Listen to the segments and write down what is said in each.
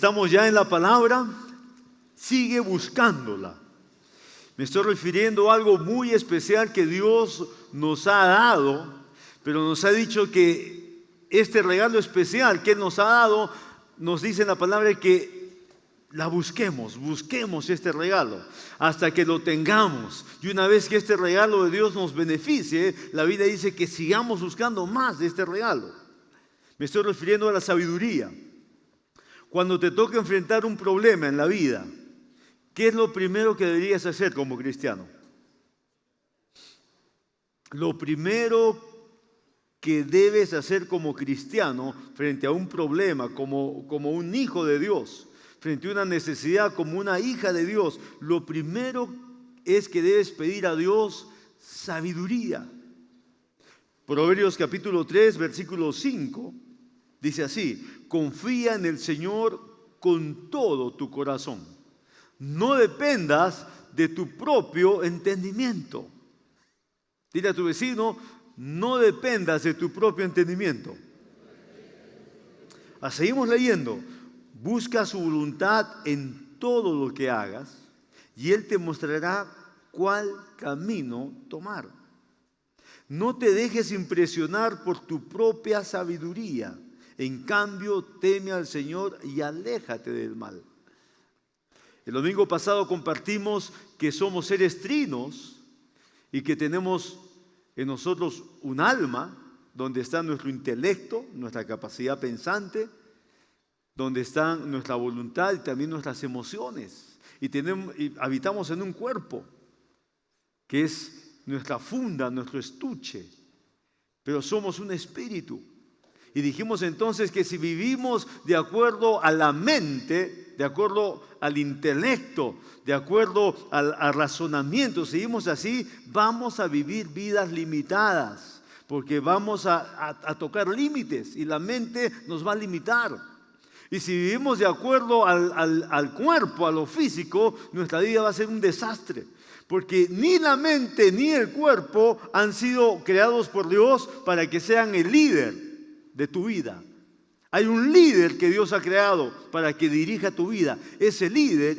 Estamos ya en la palabra, sigue buscándola. Me estoy refiriendo a algo muy especial que Dios nos ha dado, pero nos ha dicho que este regalo especial que Él nos ha dado, nos dice en la palabra que la busquemos este regalo hasta que lo tengamos. Y una vez que este regalo de Dios nos beneficie, la Biblia dice que sigamos buscando más de este regalo. Me estoy refiriendo a la sabiduría. Cuando te toca enfrentar un problema en la vida, ¿qué es lo primero que deberías hacer como cristiano? Lo primero que debes hacer como cristiano frente a un problema, como un hijo de Dios, frente a una necesidad, como una hija de Dios, lo primero es que debes pedir a Dios sabiduría. Proverbios capítulo 3, versículo 5, dice así: confía en el Señor con todo tu corazón. No dependas de tu propio entendimiento. Dile a tu vecino, no dependas de tu propio entendimiento. Seguimos leyendo. Busca su voluntad en todo lo que hagas y Él te mostrará cuál camino tomar. No te dejes impresionar por tu propia sabiduría. En cambio, teme al Señor y aléjate del mal. El domingo pasado compartimos que somos seres trinos y que tenemos en nosotros un alma donde está nuestro intelecto, nuestra capacidad pensante, donde está nuestra voluntad y también nuestras emociones. Y habitamos en un cuerpo que es nuestra funda, nuestro estuche, pero somos un espíritu. Y dijimos entonces que si vivimos de acuerdo a la mente, de acuerdo al intelecto, de acuerdo al razonamiento, seguimos así, vamos a vivir vidas limitadas, porque vamos a tocar límites y la mente nos va a limitar. Y si vivimos de acuerdo al cuerpo, a lo físico, nuestra vida va a ser un desastre. Porque ni la mente ni el cuerpo han sido creados por Dios para que sean el líder de tu vida. Hay un líder que Dios ha creado para que dirija tu vida. Ese líder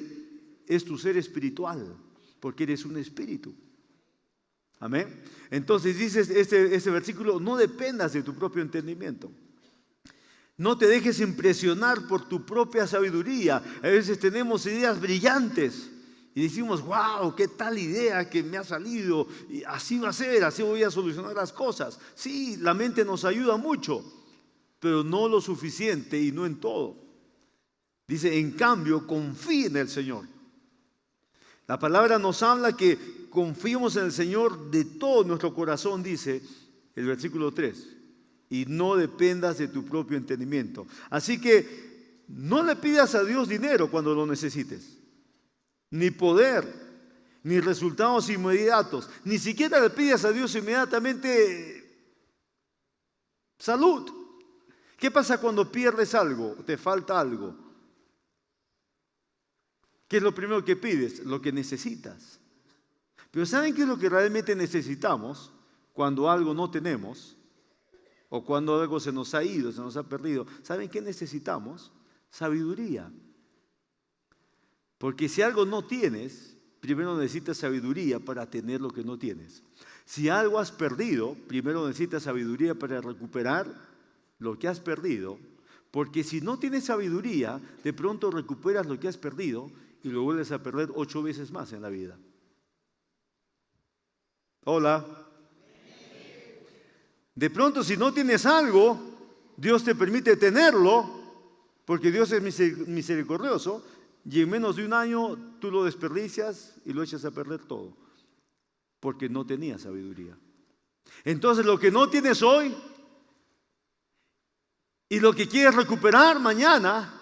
es tu ser espiritual, porque eres un espíritu. Amén. Entonces dice este versículo: no dependas de tu propio entendimiento. No te dejes impresionar por tu propia sabiduría. A veces tenemos ideas brillantes y decimos, wow, qué tal idea que me ha salido. Y así va a ser, así voy a solucionar las cosas. Sí, la mente nos ayuda mucho, pero no lo suficiente y no en todo. Dice, en cambio, confía en el Señor. La palabra nos habla que confiemos en el Señor de todo nuestro corazón, dice el versículo 3. Y no dependas de tu propio entendimiento. Así que no le pidas a Dios dinero cuando lo necesites, ni poder, ni resultados inmediatos. Ni siquiera le pidas a Dios inmediatamente salud. ¿Qué pasa cuando pierdes algo, te falta algo? ¿Qué es lo primero que pides? Lo que necesitas. Pero ¿saben qué es lo que realmente necesitamos cuando algo no tenemos? O cuando algo se nos ha ido, se nos ha perdido. ¿Saben qué necesitamos? Sabiduría. Porque si algo no tienes, primero necesitas sabiduría para tener lo que no tienes. Si algo has perdido, primero necesitas sabiduría para recuperar lo que has perdido. Porque si no tienes sabiduría, de pronto recuperas lo que has perdido y lo vuelves a perder 8 veces más en la vida. Hola. De pronto, si no tienes algo, Dios te permite tenerlo, porque Dios es misericordioso, y en menos de un año tú lo desperdicias y lo echas a perder todo, porque no tenías sabiduría. Entonces, lo que no tienes hoy y lo que quieres recuperar mañana,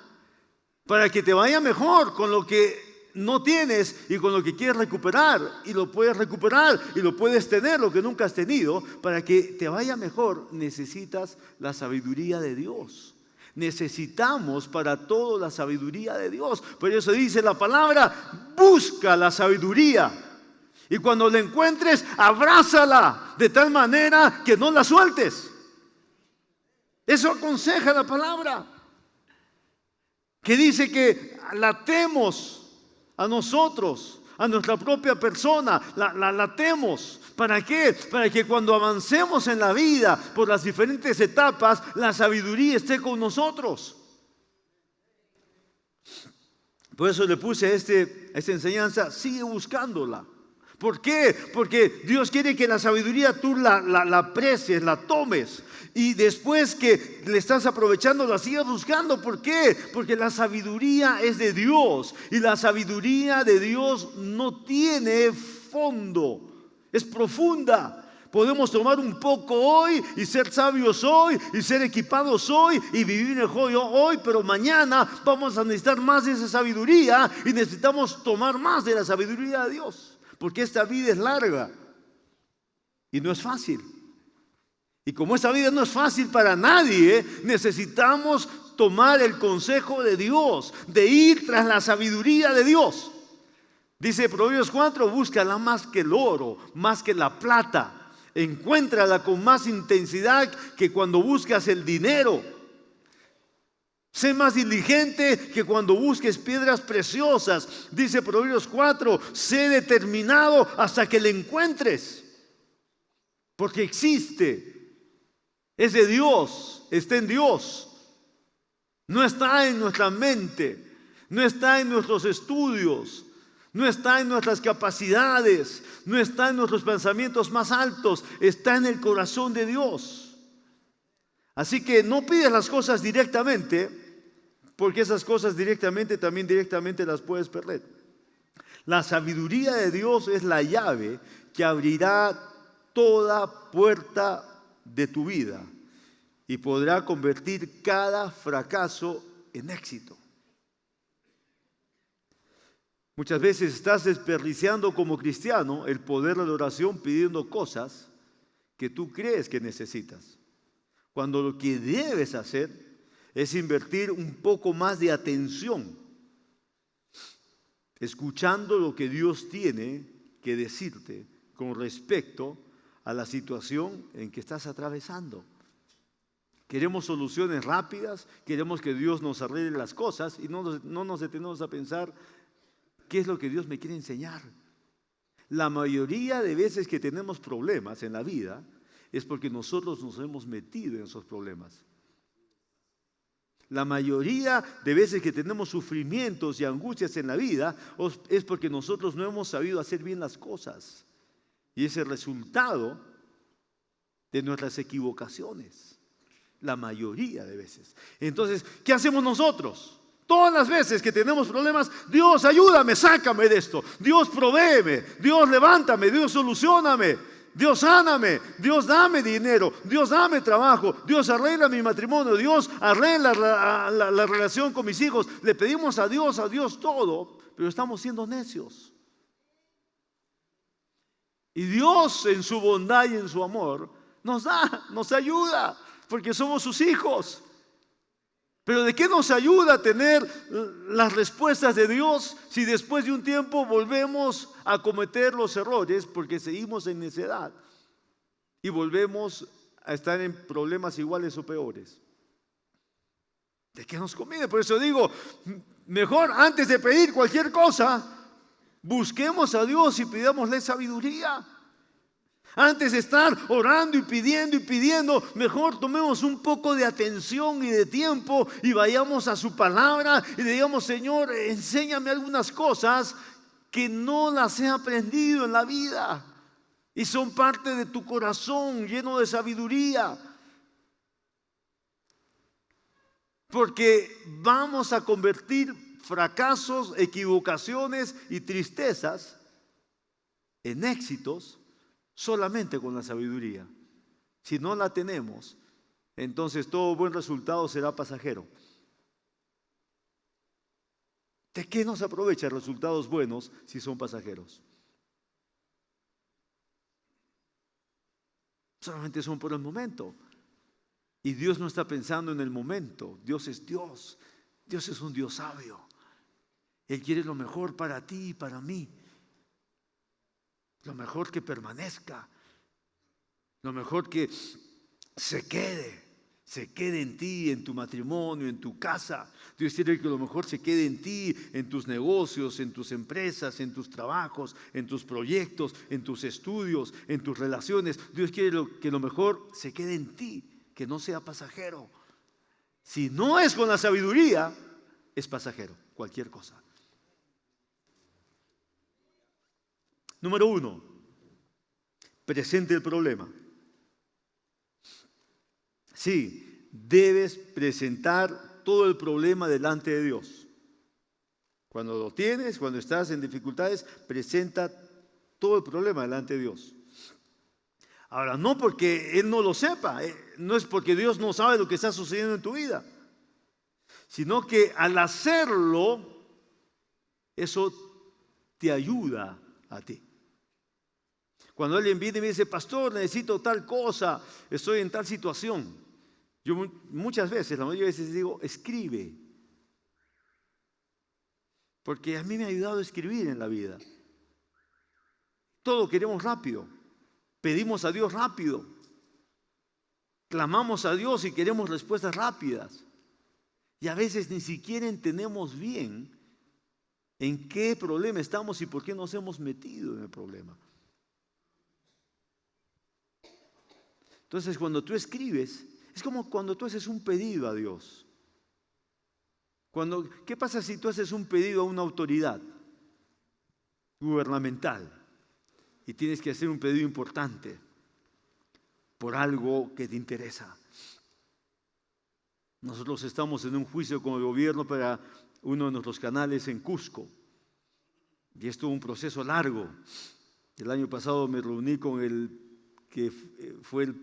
para que te vaya mejor con lo que no tienes y con lo que quieres recuperar, y lo puedes recuperar y lo puedes tener, lo que nunca has tenido, para que te vaya mejor, necesitas la sabiduría de Dios. Necesitamos para todo la sabiduría de Dios. Por eso dice la palabra, busca la sabiduría. Y cuando la encuentres, abrázala de tal manera que no la sueltes. Eso aconseja la palabra. que dice que la temos a nosotros, a nuestra propia persona, la temos. ¿Para qué? Para que cuando avancemos en la vida por las diferentes etapas, la sabiduría esté con nosotros. Por eso le puse esta enseñanza, sigue buscándola. ¿Por qué? Porque Dios quiere que la sabiduría tú la aprecies, la tomes. Y después que le estás aprovechando, la sigas buscando. ¿Por qué? Porque la sabiduría es de Dios. Y la sabiduría de Dios no tiene fondo. Es profunda. Podemos tomar un poco hoy y ser sabios hoy y ser equipados hoy y vivir mejor hoy, pero mañana vamos a necesitar más de esa sabiduría y necesitamos tomar más de la sabiduría de Dios. Porque esta vida es larga y no es fácil. Y como esta vida no es fácil para nadie, necesitamos tomar el consejo de Dios, de ir tras la sabiduría de Dios. Dice Proverbios 4, búscala más que el oro, más que la plata. Encuéntrala con más intensidad que cuando buscas el dinero. Sé más diligente que cuando busques piedras preciosas. Dice Proverbios 4, sé determinado hasta que le encuentres. Porque existe. Es de Dios, está en Dios. No está en nuestra mente, no está en nuestros estudios, no está en nuestras capacidades, no está en nuestros pensamientos más altos, está en el corazón de Dios. Así que no pides las cosas directamente, porque esas cosas también directamente las puedes perder. La sabiduría de Dios es la llave que abrirá toda puerta de tu vida y podrá convertir cada fracaso en éxito. Muchas veces estás desperdiciando como cristiano el poder de la oración pidiendo cosas que tú crees que necesitas, cuando lo que debes hacer es invertir un poco más de atención, escuchando lo que Dios tiene que decirte con respecto a la situación en que estás atravesando. Queremos soluciones rápidas, queremos que Dios nos arregle las cosas y no nos detenemos a pensar qué es lo que Dios me quiere enseñar. La mayoría de veces que tenemos problemas en la vida es porque nosotros nos hemos metido en esos problemas. La mayoría de veces que tenemos sufrimientos y angustias en la vida es porque nosotros no hemos sabido hacer bien las cosas. Y es el resultado de nuestras equivocaciones. La mayoría de veces. Entonces, ¿qué hacemos nosotros? Todas las veces que tenemos problemas, Dios ayúdame, sácame de esto. Dios provéeme, Dios levántame, Dios solucioname, Dios sáname, Dios dame dinero, Dios dame trabajo, Dios arregla mi matrimonio, Dios arregla la relación con mis hijos. Le pedimos a Dios todo, pero estamos siendo necios. Y Dios en su bondad y en su amor nos da, nos ayuda, porque somos sus hijos. Pero ¿de qué nos ayuda a tener las respuestas de Dios si después de un tiempo volvemos a cometer los errores porque seguimos en necedad y volvemos a estar en problemas iguales o peores? ¿De qué nos conviene? Por eso digo, mejor antes de pedir cualquier cosa, busquemos a Dios y pidámosle sabiduría. Antes de estar orando y pidiendo, mejor tomemos un poco de atención y de tiempo y vayamos a su palabra y le digamos: Señor, enséñame algunas cosas que no las he aprendido en la vida y son parte de tu corazón lleno de sabiduría. Porque vamos a convertir fracasos, equivocaciones y tristezas en éxitos solamente con la sabiduría. Si no la tenemos, entonces todo buen resultado será pasajero. ¿De qué nos aprovecha resultados buenos si son pasajeros? Solamente son por el momento. Y Dios no está pensando en el momento. Dios es Dios. Dios es un Dios sabio. Él quiere lo mejor para ti y para mí. Lo mejor que permanezca. Lo mejor que se quede. se quede en ti, en tu matrimonio, en tu casa. Dios quiere que lo mejor se quede en ti, en tus negocios, en tus empresas, en tus trabajos, en tus proyectos, en tus estudios, en tus relaciones. Dios quiere que lo mejor se quede en ti, que no sea pasajero. Si no es con la sabiduría, es pasajero, cualquier cosa. Número 1, presente el problema. Sí, debes presentar todo el problema delante de Dios. Cuando lo tienes, cuando estás en dificultades, presenta todo el problema delante de Dios. Ahora, no porque Él no lo sepa, no es porque Dios no sabe lo que está sucediendo en tu vida, sino que al hacerlo, eso te ayuda a ti. Cuando alguien viene y me dice, pastor, necesito tal cosa, estoy en tal situación. Yo muchas veces, la mayoría de veces digo, escribe. Porque a mí me ha ayudado a escribir en la vida. Todo queremos rápido. Pedimos a Dios rápido. Clamamos a Dios y queremos respuestas rápidas. Y a veces ni siquiera entendemos bien en qué problema estamos y por qué nos hemos metido en el problema. Entonces, cuando tú escribes, es como cuando tú haces un pedido a Dios. ¿Qué pasa si tú haces un pedido a una autoridad gubernamental y tienes que hacer un pedido importante por algo que te interesa? Nosotros estamos en un juicio con el gobierno para uno de nuestros canales en Cusco. Y esto es un proceso largo. El año pasado me reuní con el que fue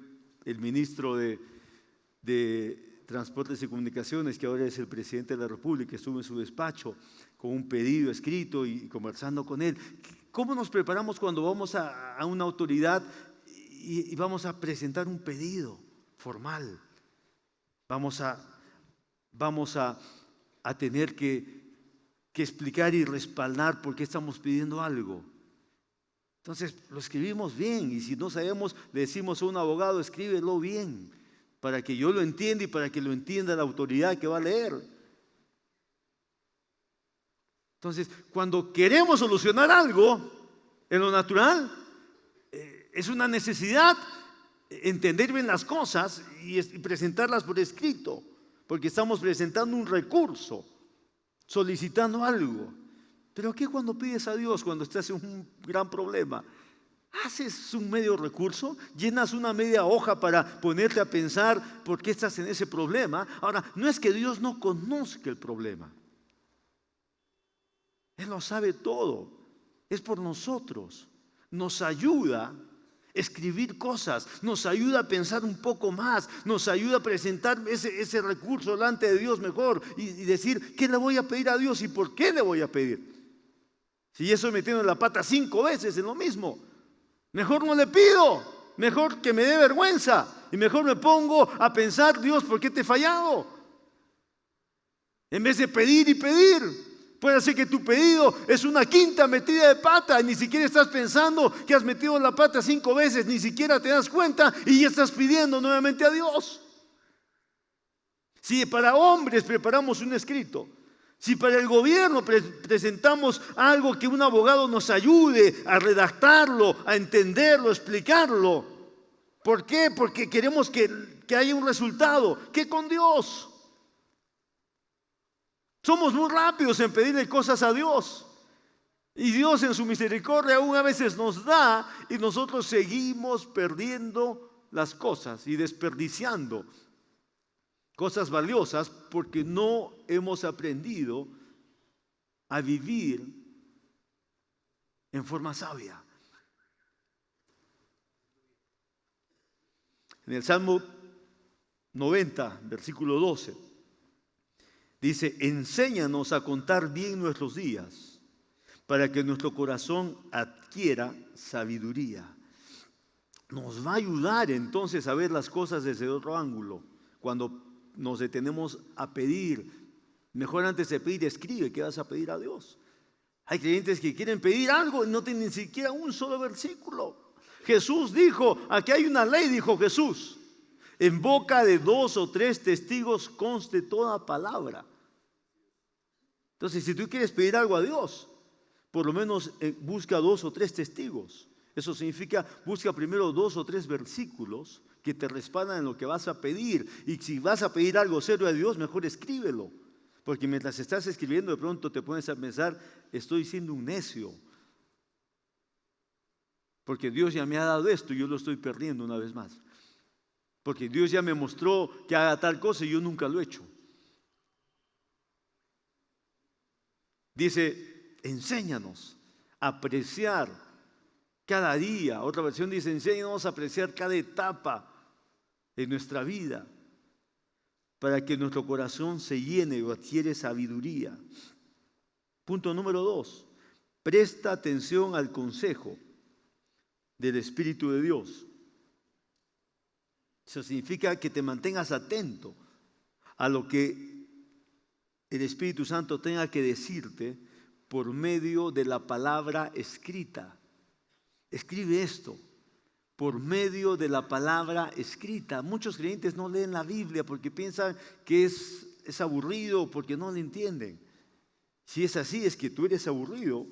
el ministro de Transportes y Comunicaciones, que ahora es el presidente de la República. Estuve en su despacho con un pedido escrito y conversando con él. ¿Cómo nos preparamos cuando vamos a una autoridad y vamos a presentar un pedido formal? Vamos a tener que explicar y respaldar por qué estamos pidiendo algo. Entonces lo escribimos bien, y si no sabemos, le decimos a un abogado, escríbelo bien, para que yo lo entienda y para que lo entienda la autoridad que va a leer. Entonces, cuando queremos solucionar algo en lo natural, es una necesidad entender bien las cosas y presentarlas por escrito, porque estamos presentando un recurso, solicitando algo. Pero ¿qué cuando pides a Dios cuando estás en un gran problema? ¿Haces un medio recurso? ¿Llenas una media hoja para ponerte a pensar por qué estás en ese problema? Ahora, no es que Dios no conozca el problema. Él lo sabe todo. Es por nosotros. Nos ayuda a escribir cosas, nos ayuda a pensar un poco más, nos ayuda a presentar ese recurso delante de Dios mejor y decir, ¿qué le voy a pedir a Dios y por qué le voy a pedir? Si yo estoy metiendo la pata 5 veces en lo mismo, mejor no le pido, mejor que me dé vergüenza y mejor me pongo a pensar, Dios, ¿por qué te he fallado? En vez de pedir y pedir, puede ser que tu pedido es una quinta metida de pata y ni siquiera estás pensando que has metido la pata 5 veces, ni siquiera te das cuenta y ya estás pidiendo nuevamente a Dios. Si para hombres preparamos un escrito, si para el gobierno presentamos algo que un abogado nos ayude a redactarlo, a entenderlo, a explicarlo. ¿Por qué? Porque queremos que haya un resultado. ¿Qué con Dios? Somos muy rápidos en pedirle cosas a Dios. Y Dios en su misericordia aún a veces nos da y nosotros seguimos perdiendo las cosas y desperdiciando cosas valiosas porque no hemos aprendido a vivir en forma sabia. En el Salmo 90, versículo 12, dice, enséñanos a contar bien nuestros días para que nuestro corazón adquiera sabiduría. Nos va a ayudar entonces a ver las cosas desde otro ángulo cuando nos detenemos a pedir. Mejor antes de pedir, escribe qué vas a pedir a Dios. Hay creyentes que quieren pedir algo y no tienen ni siquiera un solo versículo. Jesús dijo, aquí hay una ley, dijo Jesús. En boca de 2 o 3 testigos conste toda palabra. Entonces, si tú quieres pedir algo a Dios, por lo menos busca 2 o 3 testigos. Eso significa, busca primero 2 o 3 versículos que te respaldan en lo que vas a pedir. Y si vas a pedir algo serio a Dios, mejor escríbelo. Porque mientras estás escribiendo, de pronto te pones a pensar, estoy siendo un necio. Porque Dios ya me ha dado esto y yo lo estoy perdiendo una vez más. Porque Dios ya me mostró que haga tal cosa y yo nunca lo he hecho. Dice, enséñanos a apreciar cada día. Otra versión dice, enséñanos a apreciar cada etapa de nuestra vida para que nuestro corazón se llene o adquiere sabiduría. Punto número 2. Presta atención al consejo del Espíritu de Dios. Eso significa que te mantengas atento a lo que el Espíritu Santo tenga que decirte por medio de la palabra escrita. Escribe esto, por medio de la palabra escrita. Muchos creyentes no leen la Biblia porque piensan que es aburrido, porque no la entienden. Si es así, es que tú eres aburrido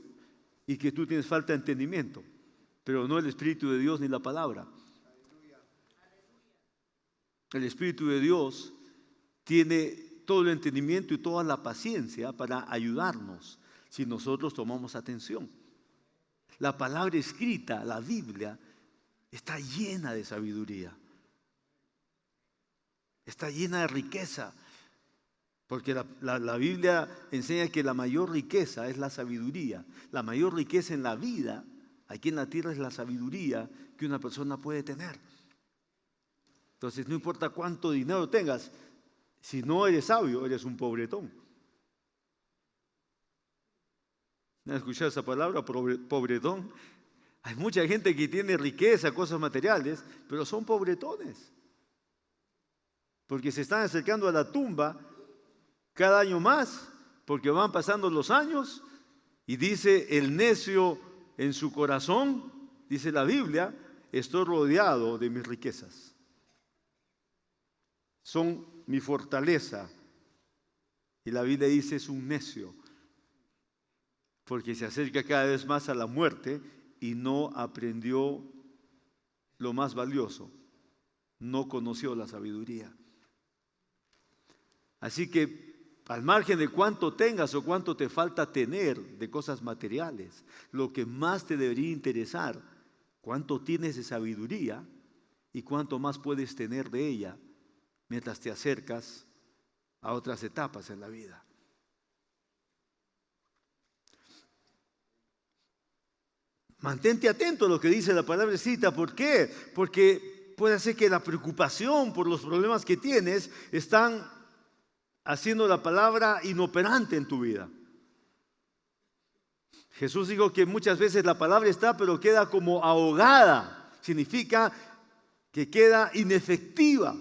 y que tú tienes falta de entendimiento, pero no el Espíritu de Dios ni la palabra. El Espíritu de Dios tiene todo el entendimiento y toda la paciencia para ayudarnos si nosotros tomamos atención. La palabra escrita, la Biblia, está llena de sabiduría. Está llena de riqueza. Porque la Biblia enseña que la mayor riqueza es la sabiduría. La mayor riqueza en la vida, aquí en la tierra, es la sabiduría que una persona puede tener. Entonces, no importa cuánto dinero tengas, si no eres sabio, eres un pobretón. ¿No has escuchado esa palabra, pobretón? Hay mucha gente que tiene riqueza, cosas materiales, pero son pobretones. Porque se están acercando a la tumba cada año más, porque van pasando los años, y dice el necio en su corazón, dice la Biblia, estoy rodeado de mis riquezas. Son mi fortaleza. Y la Biblia dice es un necio, porque se acerca cada vez más a la muerte y no aprendió lo más valioso, no conoció la sabiduría. Así que al margen de cuánto tengas o cuánto te falta tener de cosas materiales, lo que más te debería interesar, cuánto tienes de sabiduría y cuánto más puedes tener de ella mientras te acercas a otras etapas en la vida. Mantente atento a lo que dice la palabra escrita. ¿Por qué? Porque puede ser que la preocupación por los problemas que tienes están haciendo la palabra inoperante en tu vida. Jesús dijo que muchas veces la palabra está, pero queda como ahogada. Significa que queda inefectiva.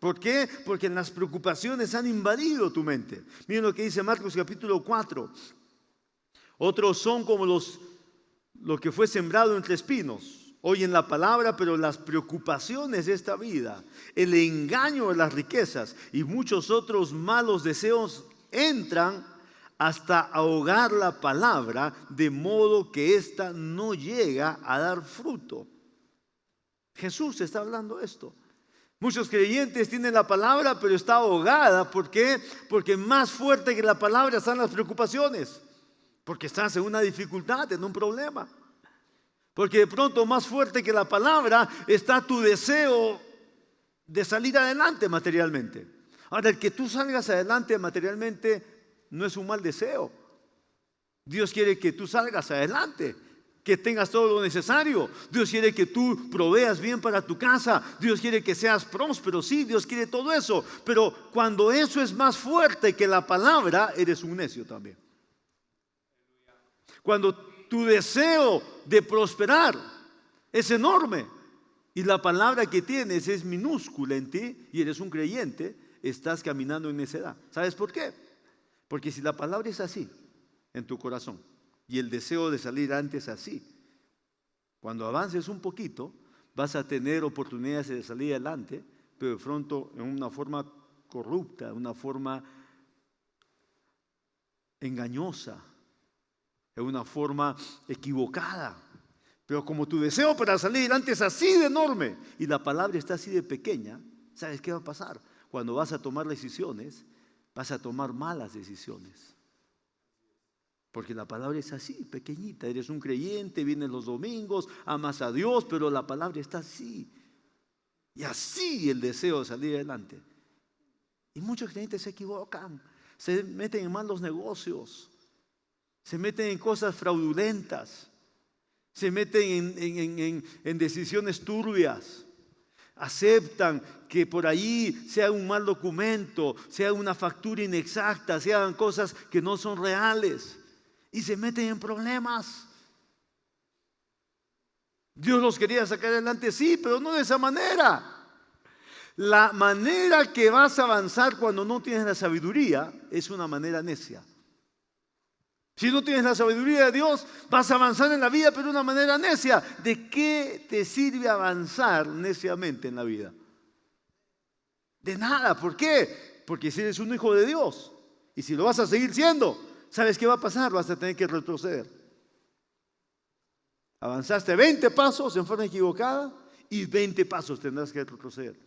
¿Por qué? Porque las preocupaciones han invadido tu mente. Miren lo que dice Marcos capítulo 4. Otros son como lo que fue sembrado entre espinos. Oyen la palabra, pero las preocupaciones de esta vida, el engaño de las riquezas y muchos otros malos deseos entran hasta ahogar la palabra, de modo que ésta no llega a dar fruto. Jesús está hablando esto. Muchos creyentes tienen la palabra, pero está ahogada. ¿Por qué? Porque más fuerte que la palabra están las preocupaciones. Porque estás en una dificultad, en un problema. Porque de pronto más fuerte que la palabra está tu deseo de salir adelante materialmente. Ahora, el que tú salgas adelante materialmente no es un mal deseo. Dios quiere que tú salgas adelante, que tengas todo lo necesario. Dios quiere que tú proveas bien para tu casa. Dios quiere que seas próspero. Sí, Dios quiere todo eso. Pero cuando eso es más fuerte que la palabra, eres un necio también. Cuando tu deseo de prosperar es enorme y la palabra que tienes es minúscula en ti y eres un creyente, estás caminando en necedad. ¿Sabes por qué? Porque si la palabra es así en tu corazón y el deseo de salir antes así, cuando avances un poquito vas a tener oportunidades de salir adelante pero de pronto en una forma corrupta, en una forma engañosa, en una forma equivocada. Pero como tu deseo para salir adelante es así de enorme y la palabra está así de pequeña, ¿sabes qué va a pasar? Cuando vas a tomar decisiones, vas a tomar malas decisiones. Porque la palabra es así, pequeñita. Eres un creyente, vienes los domingos, amas a Dios, pero la palabra está así. Y así el deseo de salir adelante. Y muchos creyentes se equivocan, se meten en malos negocios, se meten en cosas fraudulentas, se meten en decisiones turbias. Aceptan que por ahí sea un mal documento, sea una factura inexacta, sean cosas que no son reales. Y se meten en problemas. Dios los quería sacar adelante, sí, pero no de esa manera. La manera que vas a avanzar cuando no tienes la sabiduría es una manera necia. Si no tienes la sabiduría de Dios, vas a avanzar en la vida, pero de una manera necia. ¿De qué te sirve avanzar neciamente en la vida? De nada. ¿Por qué? Porque si eres un hijo de Dios y si lo vas a seguir siendo, ¿sabes qué va a pasar? Vas a tener que retroceder. Avanzaste 20 pasos en forma equivocada y 20 pasos tendrás que retroceder.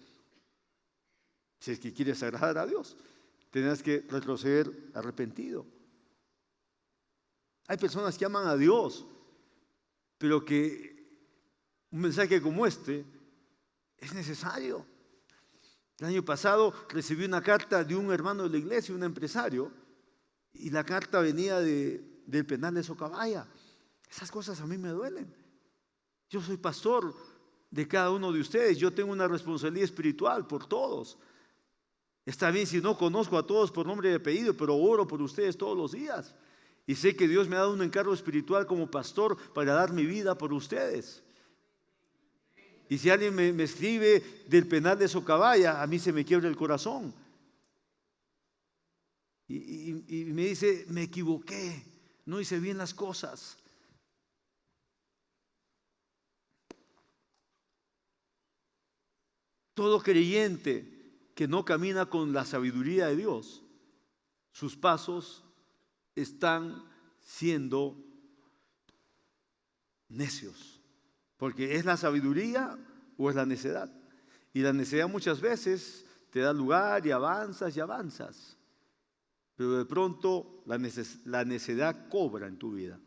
Si es que quieres agradar a Dios, tendrás que retroceder arrepentido. Hay personas que aman a Dios, pero que un mensaje como este es necesario. El año pasado recibí una carta de un hermano de la iglesia, un empresario, y la carta venía del penal de Socabaya. Esas cosas a mí me duelen. Yo soy pastor de cada uno de ustedes. Yo tengo una responsabilidad espiritual por todos. Está bien si no conozco a todos por nombre y apellido, pero oro por ustedes todos los días. Y sé que Dios me ha dado un encargo espiritual como pastor para dar mi vida por ustedes. Y si alguien me escribe del penal de Socabaya, a mí se me quiebra el corazón. Y me dice, me equivoqué, no hice bien las cosas. Todo creyente que no camina con la sabiduría de Dios, sus pasos están siendo necios. Porque es la sabiduría o es la necedad. Y la necedad muchas veces te da lugar y avanzas y avanzas. Pero de pronto la necedad cobra en tu vida.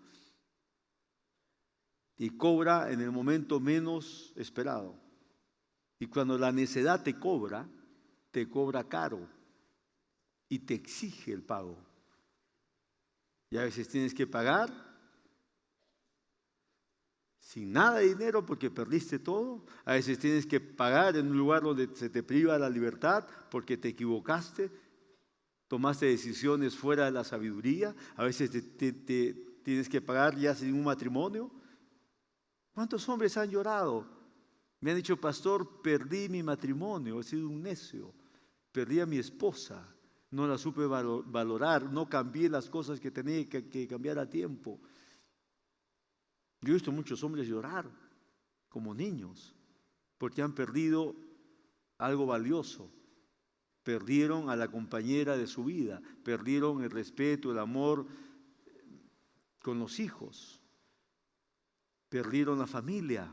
Y cobra en el momento menos esperado. Y cuando la necedad te cobra caro. Y te exige el pago. Y a veces tienes que pagar sin nada de dinero porque perdiste todo. A veces tienes que pagar en un lugar donde se te priva la libertad porque te equivocaste, tomaste decisiones fuera de la sabiduría. A veces tienes que pagar ya sin un matrimonio. ¿Cuántos hombres han llorado? Me han dicho, pastor, perdí mi matrimonio, he sido un necio, perdí a mi esposa. No la supe valorar, no cambié las cosas que tenía que cambiar a tiempo. Yo he visto muchos hombres llorar como niños porque han perdido algo valioso. Perdieron a la compañera de su vida, perdieron el respeto, el amor con los hijos, perdieron la familia.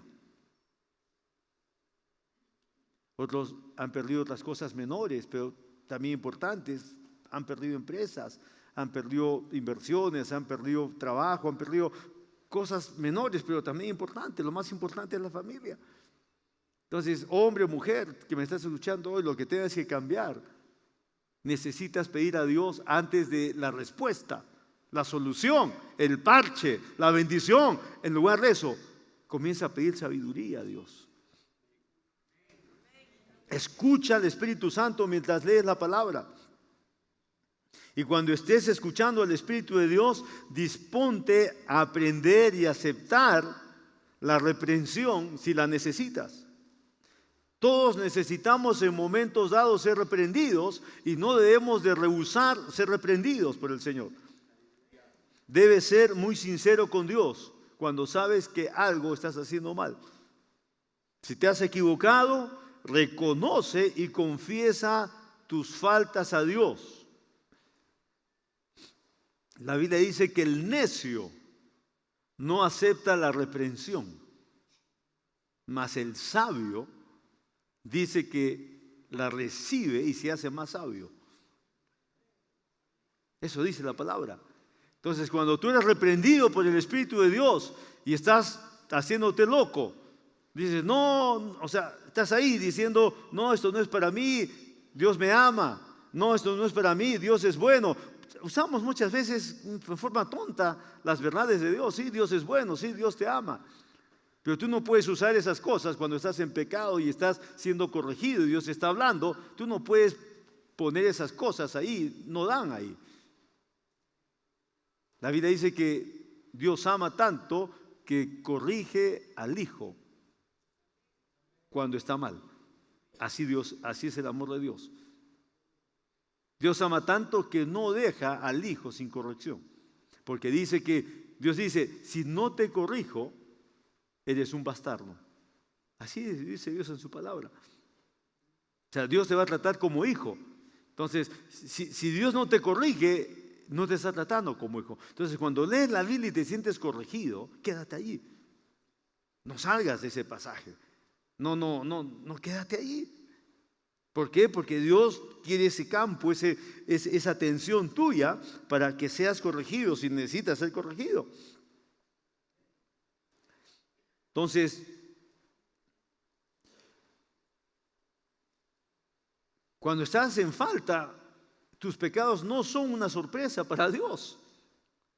Otros han perdido otras cosas menores, pero también importantes. Han perdido empresas, han perdido inversiones, han perdido trabajo, han perdido cosas menores, pero también importantes. Lo más importante es la familia. Entonces, hombre o mujer que me estás escuchando hoy, lo que tengas que cambiar, necesitas pedir a Dios antes de la respuesta, la solución, el parche, la bendición. En lugar de eso, comienza a pedir sabiduría a Dios. Escucha al Espíritu Santo mientras lees la palabra. Y cuando estés escuchando al Espíritu de Dios, disponte a aprender y aceptar la reprensión si la necesitas. Todos necesitamos en momentos dados ser reprendidos y no debemos de rehusar ser reprendidos por el Señor. Debes ser muy sincero con Dios cuando sabes que algo estás haciendo mal. Si te has equivocado, reconoce y confiesa tus faltas a Dios. La Biblia dice que el necio no acepta la reprensión, mas el sabio dice que la recibe y se hace más sabio. Eso dice la palabra. Entonces, cuando tú eres reprendido por el Espíritu de Dios y estás haciéndote loco, dices, no, o sea, estás ahí diciendo, no, esto no es para mí, Dios me ama, no, esto no es para mí, Dios es bueno. Usamos muchas veces en forma tonta las verdades de Dios. Sí, Dios es bueno, sí, Dios te ama. Pero tú no puedes usar esas cosas cuando estás en pecado y estás siendo corregido y Dios te está hablando. Tú no puedes poner esas cosas ahí, no dan ahí. La Biblia dice que Dios ama tanto que corrige al hijo cuando está mal. Así es el amor de Dios. Dios ama tanto que no deja al hijo sin corrección. Porque Dios dice, si no te corrijo, eres un bastardo. Así dice Dios en su palabra. O sea, Dios te va a tratar como hijo. Entonces, si Dios no te corrige, no te está tratando como hijo. Entonces, cuando lees la Biblia y te sientes corregido, quédate allí. No salgas de ese pasaje. No, quédate allí. ¿Por qué? Porque Dios quiere ese campo, esa atención tuya para que seas corregido si necesitas ser corregido. Entonces, cuando estás en falta, tus pecados no son una sorpresa para Dios.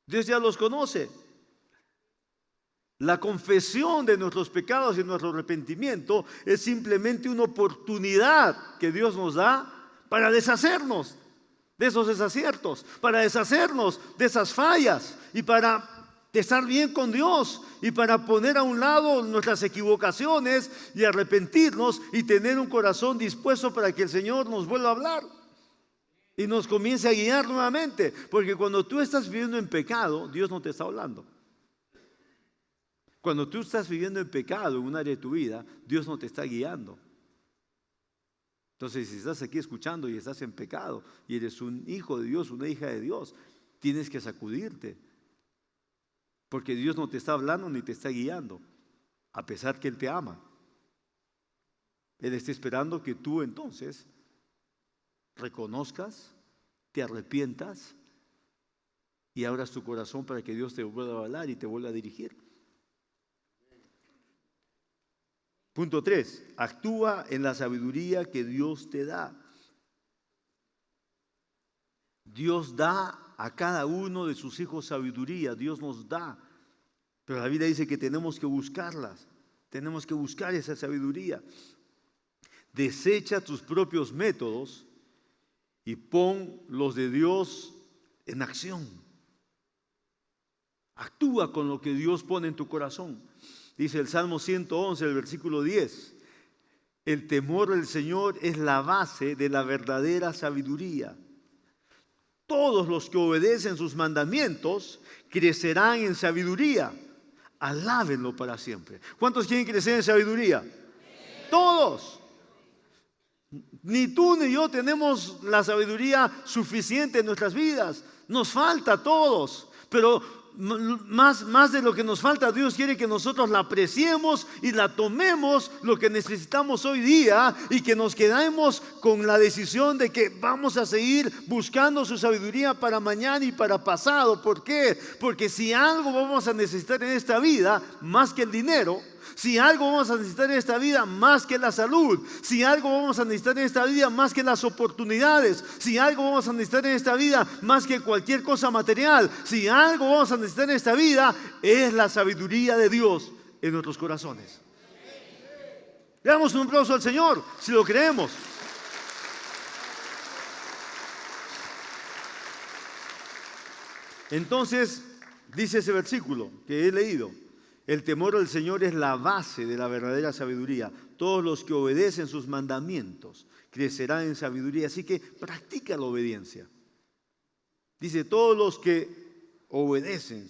Dios ya los conoce. La confesión de nuestros pecados y nuestro arrepentimiento es simplemente una oportunidad que Dios nos da para deshacernos de esos desaciertos, para deshacernos de esas fallas y para estar bien con Dios y para poner a un lado nuestras equivocaciones y arrepentirnos y tener un corazón dispuesto para que el Señor nos vuelva a hablar y nos comience a guiar nuevamente. Porque cuando tú estás viviendo en pecado, Dios no te está hablando. Cuando tú estás viviendo en pecado en un área de tu vida, Dios no te está guiando. Entonces, si estás aquí escuchando y estás en pecado y eres un hijo de Dios, una hija de Dios, tienes que sacudirte. Porque Dios no te está hablando ni te está guiando, a pesar que Él te ama. Él está esperando que tú entonces reconozcas, te arrepientas y abras tu corazón para que Dios te vuelva a hablar y te vuelva a dirigir. Punto 3. Actúa en la sabiduría que Dios te da. Dios da a cada uno de sus hijos sabiduría. Dios nos da. Pero la Biblia dice que tenemos que buscarlas. Tenemos que buscar esa sabiduría. Desecha tus propios métodos y pon los de Dios en acción. Actúa con lo que Dios pone en tu corazón. Dice el Salmo 111, el versículo 10. El temor del Señor es la base de la verdadera sabiduría. Todos los que obedecen sus mandamientos crecerán en sabiduría. Alábenlo para siempre. ¿Cuántos quieren crecer en sabiduría? Todos. Ni tú ni yo tenemos la sabiduría suficiente en nuestras vidas. Nos falta a todos. Pero más de lo que nos falta, Dios quiere que nosotros la apreciemos y la tomemos lo que necesitamos hoy día y que nos quedemos con la decisión de que vamos a seguir buscando su sabiduría para mañana y para pasado. ¿Por qué? Porque si algo vamos a necesitar en esta vida, más que el dinero, si algo vamos a necesitar en esta vida más que la salud, si algo vamos a necesitar en esta vida más que las oportunidades, si algo vamos a necesitar en esta vida más que cualquier cosa material, si algo vamos a necesitar en esta vida es la sabiduría de Dios en nuestros corazones. Le damos un aplauso al Señor si lo creemos. Entonces, dice ese versículo que he leído. El temor al Señor es la base de la verdadera sabiduría. Todos los que obedecen sus mandamientos crecerán en sabiduría. Así que practica la obediencia. Dice, todos los que obedecen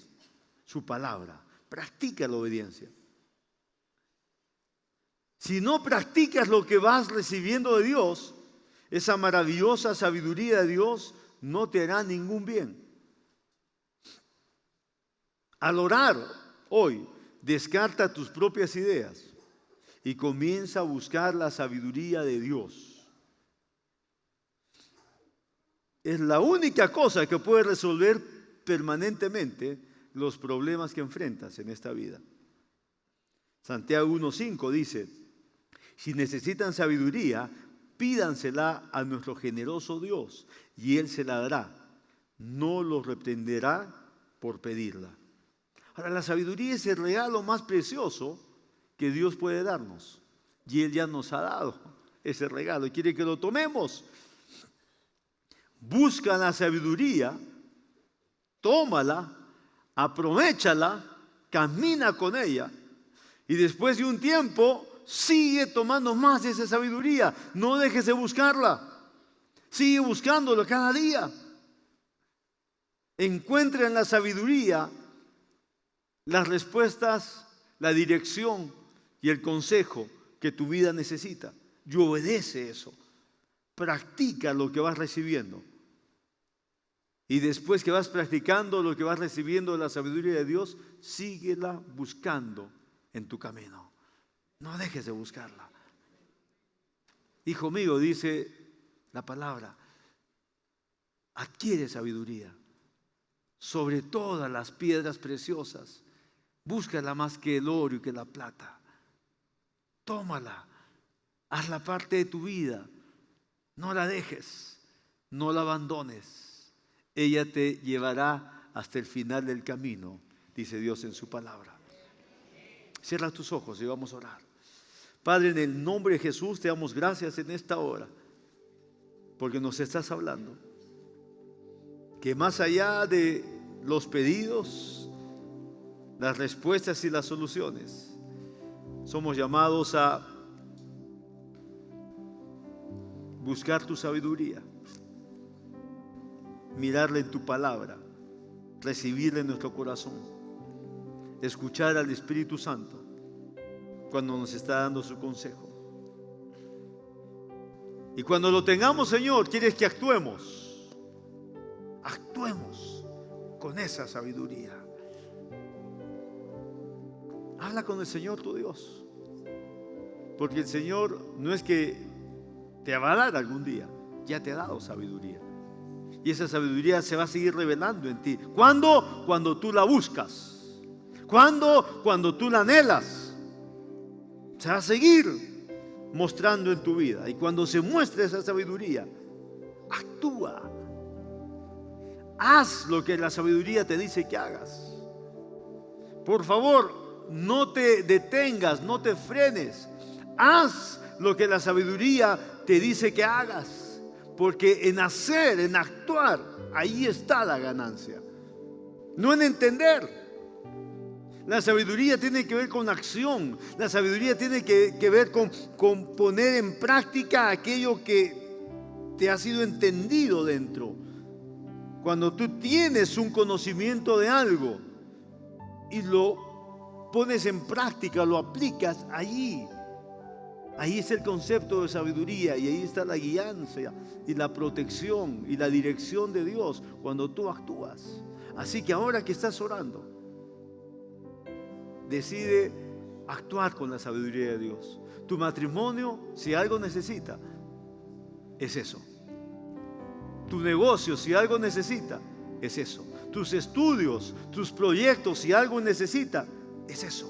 su palabra, practica la obediencia. Si no practicas lo que vas recibiendo de Dios, esa maravillosa sabiduría de Dios no te hará ningún bien. Al orar hoy, descarta tus propias ideas y comienza a buscar la sabiduría de Dios. Es la única cosa que puede resolver permanentemente los problemas que enfrentas en esta vida. Santiago 1:5 dice: si necesitan sabiduría, pídansela a nuestro generoso Dios y Él se la dará. No los reprenderá por pedirla. Ahora, la sabiduría es el regalo más precioso que Dios puede darnos. Y Él ya nos ha dado ese regalo y quiere que lo tomemos. Busca la sabiduría, tómala, aprovéchala, camina con ella y después de un tiempo sigue tomando más de esa sabiduría. No dejes de buscarla. Sigue buscándola cada día. Encuentra en la sabiduría las respuestas, la dirección y el consejo que tu vida necesita. Y obedece eso. Practica lo que vas recibiendo. Y después que vas practicando lo que vas recibiendo de la sabiduría de Dios, síguela buscando en tu camino. No dejes de buscarla. Hijo mío, dice la palabra, adquiere sabiduría sobre todas las piedras preciosas. Búscala más que el oro y que la plata. Tómala, hazla parte de tu vida. No la dejes, no la abandones. Ella te llevará hasta el final del camino, dice Dios en su palabra. Cierra tus ojos y vamos a orar. Padre, en el nombre de Jesús te damos gracias en esta hora, porque nos estás hablando. Que más allá de los pedidos, las respuestas y las soluciones, somos llamados a buscar tu sabiduría, mirarla en tu palabra, recibirla en nuestro corazón, escuchar al Espíritu Santo cuando nos está dando su consejo. Y cuando lo tengamos, Señor, quieres que actuemos con esa sabiduría. Habla con el Señor tu Dios, porque el Señor no es que te va a dar algún día, ya te ha dado sabiduría. Y esa sabiduría se va a seguir revelando en ti. ¿Cuándo? Cuando tú la buscas. ¿Cuándo? Cuando tú la anhelas. Se va a seguir mostrando en tu vida. Y cuando se muestre esa sabiduría, actúa. Haz lo que la sabiduría te dice que hagas. Por favor, no te detengas, no te frenes. Haz lo que la sabiduría te dice que hagas. Porque en hacer, en actuar, ahí está la ganancia. No en entender. La sabiduría tiene que ver con acción. La sabiduría tiene que ver con poner en práctica aquello que te ha sido entendido dentro. Cuando tú tienes un conocimiento de algo y lo pones en práctica, lo aplicas allí. Ahí es el concepto de sabiduría y ahí está la guianza y la protección y la dirección de Dios cuando tú actúas. Así que ahora que estás orando, decide actuar con la sabiduría de Dios. Tu matrimonio, si algo necesita, es eso. Tu negocio, si algo necesita, es eso. Tus estudios, tus proyectos, si algo necesita, es eso.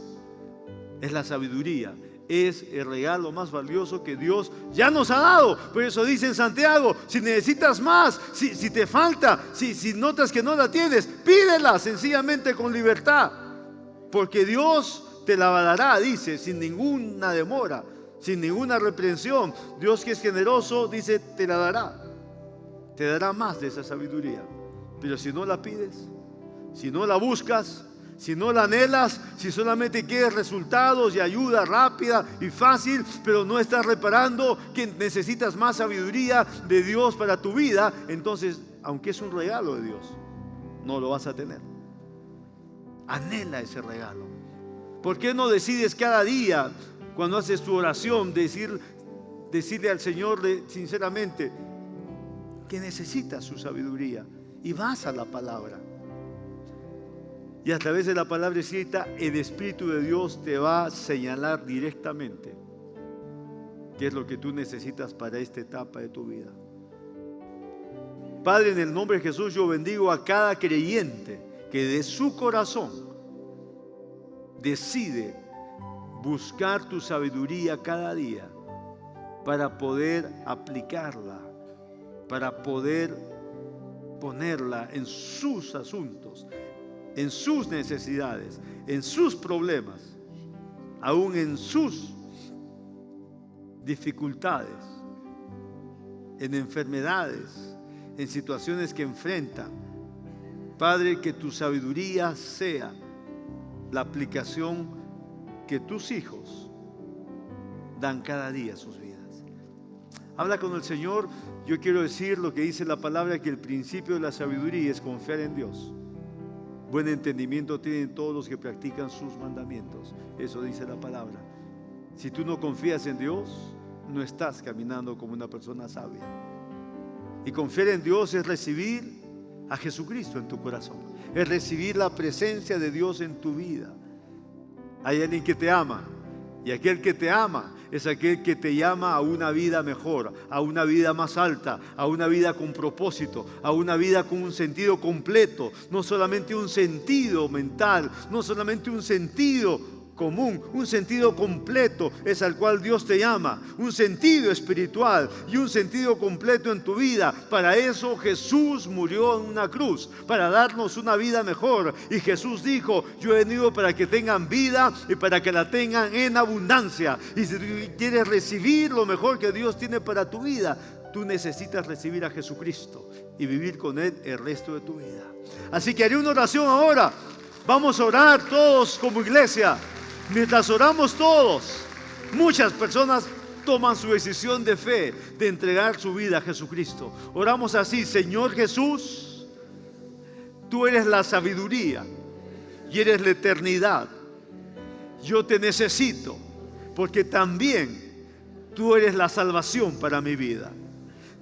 Es la sabiduría. Es el regalo más valioso que Dios ya nos ha dado. Por eso dice en Santiago, si necesitas más, si te falta, si notas que no la tienes, pídela sencillamente con libertad. Porque Dios te la dará, dice, sin ninguna demora, sin ninguna reprensión. Dios, que es generoso, dice, te la dará. Te dará más de esa sabiduría. Pero si no la pides, si no la buscas, si no la anhelas, si solamente quieres resultados y ayuda rápida y fácil, pero no estás reparando que necesitas más sabiduría de Dios para tu vida, entonces, aunque es un regalo de Dios, no lo vas a tener. Anhela ese regalo. ¿Por qué no decides cada día Cuando haces tu oración, decirle al Señor sinceramente que necesitas su sabiduría. Y vas a la palabra. Y a través de la palabra escrita, el Espíritu de Dios te va a señalar directamente qué es lo que tú necesitas para esta etapa de tu vida. Padre, en el nombre de Jesús, yo bendigo a cada creyente que de su corazón decide buscar tu sabiduría cada día para poder aplicarla, para poder ponerla en sus asuntos, en sus necesidades, en sus problemas, aún en sus dificultades, en enfermedades, en situaciones que enfrentan. Padre, que tu sabiduría sea la aplicación que tus hijos dan cada día a sus vidas. Habla con el Señor. Yo quiero decir lo que dice la palabra, que el principio de la sabiduría es confiar en Dios. Buen entendimiento tienen todos los que practican sus mandamientos. Eso dice la palabra. Si tú no confías en Dios, no estás caminando como una persona sabia. Y confiar en Dios es recibir a Jesucristo en tu corazón. Es recibir la presencia de Dios en tu vida. Hay alguien que te ama. Y aquel que te ama es aquel que te llama a una vida mejor, a una vida más alta, a una vida con propósito, a una vida con un sentido completo, no solamente un sentido mental, no solamente un sentido común, un sentido completo es al cual Dios te llama, un sentido espiritual y un sentido completo en tu vida. Para eso Jesús murió en una cruz, para darnos una vida mejor. Y Jesús dijo: yo he venido para que tengan vida y para que la tengan en abundancia. Y si tú quieres recibir lo mejor que Dios tiene para tu vida, tú necesitas recibir a Jesucristo y vivir con Él el resto de tu vida. Así que haré una oración ahora. Vamos a orar todos como iglesia. Mientras oramos todos, muchas personas toman su decisión de fe, de entregar su vida a Jesucristo. Oramos así: Señor Jesús, tú eres la sabiduría y eres la eternidad. Yo te necesito porque también tú eres la salvación para mi vida.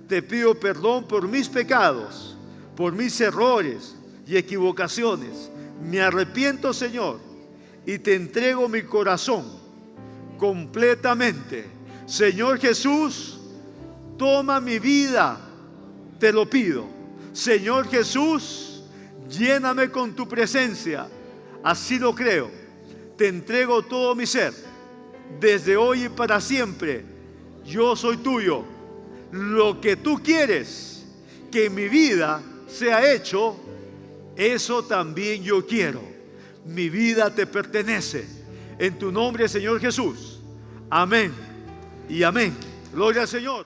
Te pido perdón por mis pecados, por mis errores y equivocaciones. Me arrepiento, Señor, y te entrego mi corazón completamente. Señor Jesús, toma mi vida, te lo pido. Señor Jesús, lléname con tu presencia. Así lo creo. Te entrego todo mi ser. Desde hoy y para siempre, yo soy tuyo. Lo que tú quieres que en mi vida sea hecho, eso también yo quiero. Mi vida te pertenece. En tu nombre, Señor Jesús. Amén y amén. Gloria al Señor.